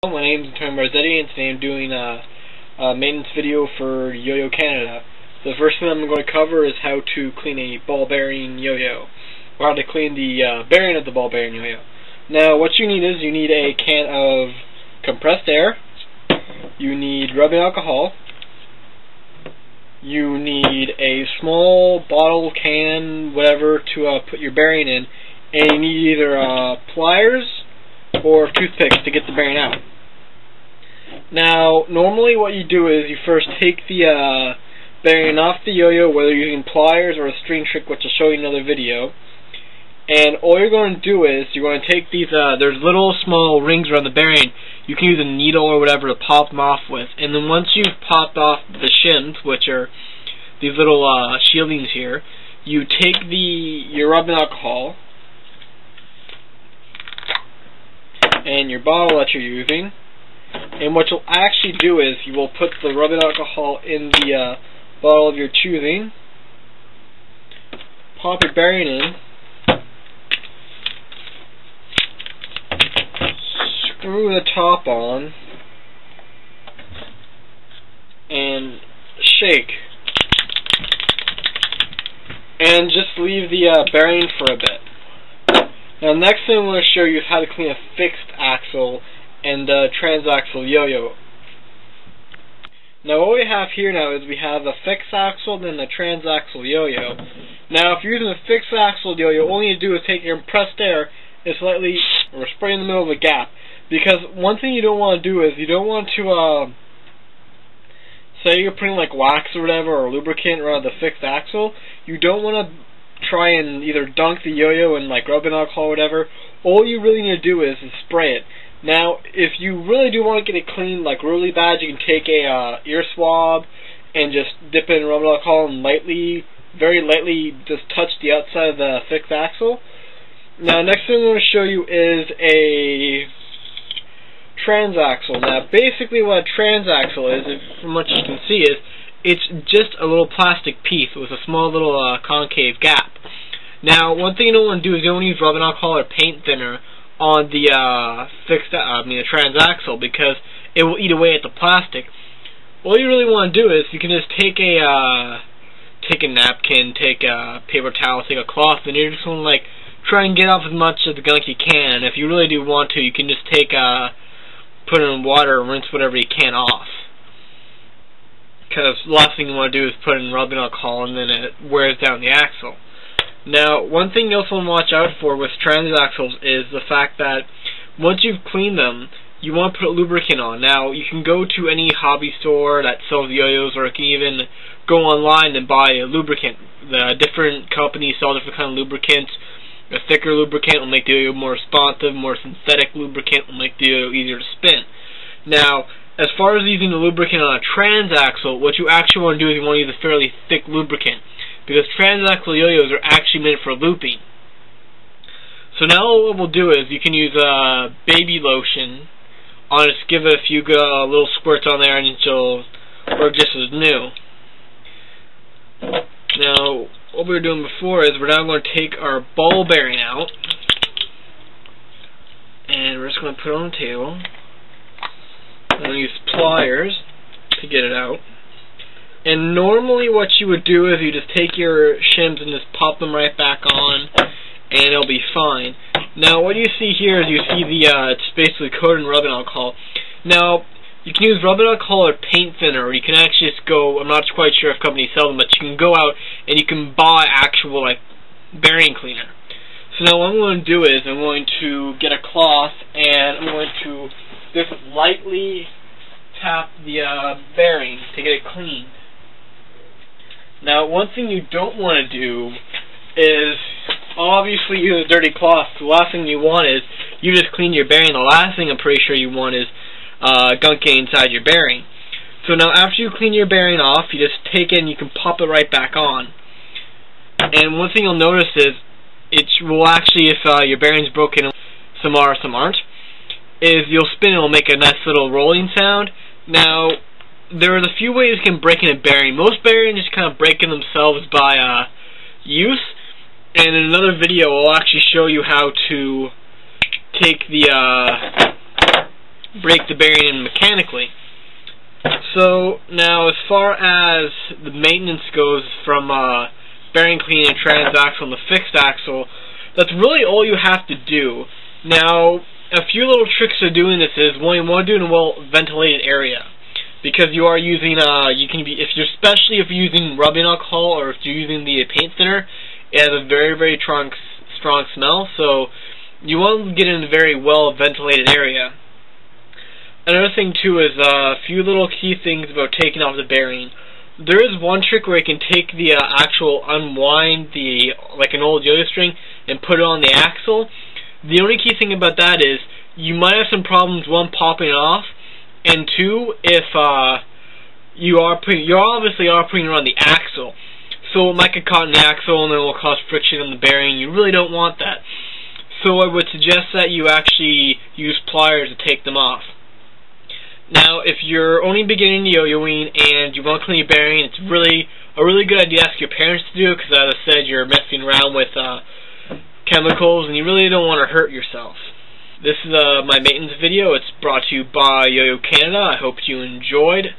My name is Antonio Marzetti, and today I'm doing a maintenance video for Yo-Yo Canada. So the first thing I'm going to cover is how to clean a ball bearing yo-yo, or how to clean the bearing of the ball bearing yo-yo. Now what you need is you need a can of compressed air, you need rubbing alcohol, you need a small bottle, can, whatever to put your bearing in, and you need either pliers or toothpicks to get the bearing out. Now, normally what you do is you first take the bearing off the yo-yo, whether you're using pliers or a string trick, which I'll show you in another video. And all you're going to do is you're going to take these, there's little small rings around the bearing. You can use a needle or whatever to pop them off with. And then once you've popped off the shims, which are these little shieldings here, you take your rubbing alcohol and your bottle that you're using, and what you'll actually do is you will put the rubbing alcohol in the bottle of your choosing, pop your bearing in, screw the top on, and shake, and just leave the bearing for a bit. Now, the next thing I'm going to show you is how to clean a fixed axle and transaxle yo-yo. Now, what we have here now is we have a fixed axle and a transaxle yo-yo. Now, if you're using a fixed axle yo-yo, all you need to do is take your compressed air and slightly or spray in the middle of a gap. Because one thing you don't want to do is you don't want to say you're putting like wax or whatever or lubricant around the fixed axle. You don't want to try and either dunk the yo-yo in like rubbing alcohol or whatever. All you really need to do is spray it. Now, if you really do want to get it clean like really bad, you can take a ear swab and just dip it in rubbing alcohol and lightly, very lightly, just touch the outside of the fixed axle. Now, next thing I'm going to show you is a transaxle. Now, basically what a transaxle is, from what you can see, is it's just a little plastic piece with a small little concave gap. Now, one thing you don't want to do is you don't want to use rubbing alcohol or paint thinner on the the transaxle, because it will eat away at the plastic. All you really want to do is you can just take a napkin, take a paper towel, take a cloth, and you're just going to like try and get off as much of the gunk you can. If you really do want to, you can just take put it in water and rinse whatever you can off. Because the last thing you want to do is put in rubbing alcohol and then it wears down the axle. Now, one thing you also want to watch out for with transaxles is the fact that once you've cleaned them, you want to put lubricant on. Now, you can go to any hobby store that sells yo-yos, or you can even go online and buy a lubricant. The different companies sell different kind of lubricants. A thicker lubricant will make the yo-yo more responsive, more synthetic lubricant will make the yo-yo easier to spin. Now, as far as using the lubricant on a transaxle, what you actually want to do is you want to use a fairly thick lubricant, because transaxle yo-yos are actually meant for looping. So now what we'll do is you can use baby lotion. I'll just give it a few little squirts on there and it'll work just as new. Now, what we were doing before is we're now going to take our ball bearing out, and we're just going to put it on the table. I'm going to use pliers to get it out. And normally what you would do is you just take your shims and just pop them right back on, and it'll be fine. Now what you see here is you see it's basically coated in rubbing alcohol. Now you can use rubbing alcohol or paint thinner, or you can actually just go, I'm not quite sure if companies sell them, but you can go out and you can buy actual like bearing cleaner. So now what I'm going to do is I'm going to get a cloth and I'm going to just lightly tap the bearing to get it clean. Now, one thing you don't want to do is obviously use a dirty cloth. The last thing you want is you just clean your bearing. The last thing I'm pretty sure you want is gunk getting inside your bearing. So now after you clean your bearing off, you just take it and you can pop it right back on. And one thing you'll notice is it will actually, if your bearing's broken, some are, some aren't, is you'll spin it, it'll make a nice little rolling sound. Now, there are a few ways you can break in a bearing. Most bearings just kind of break in themselves by use, and in another video I'll actually show you how to take the break the bearing in mechanically. So now, as far as the maintenance goes from bearing cleaning and transaxle and the fixed axle, that's really all you have to do. Now, a few little tricks to doing this is, one, you want to do it in a well-ventilated area, because you are using, especially if you're using rubbing alcohol or if you're using the paint thinner, it has a very, very strong smell, so you want to get in a very well-ventilated area. Another thing, too, is a few little key things about taking off the bearing. There is one trick where you can take the unwind like an old yo-yo string and put it on the axle. The only key thing about that is you might have some problems, one, popping it off, and two, if you obviously are putting it on the axle. So it might get caught in the axle and it will cause friction on the bearing. You really don't want that. So I would suggest that you actually use pliers to take them off. Now, if you're only beginning yo-yoing and you want to clean your bearing, it's a really good idea to ask your parents to do it, because as I said, you're messing around with chemicals and you really don't want to hurt yourself. This is my maintenance video. It's brought to you by Yo-Yo Canada. I hope you enjoyed.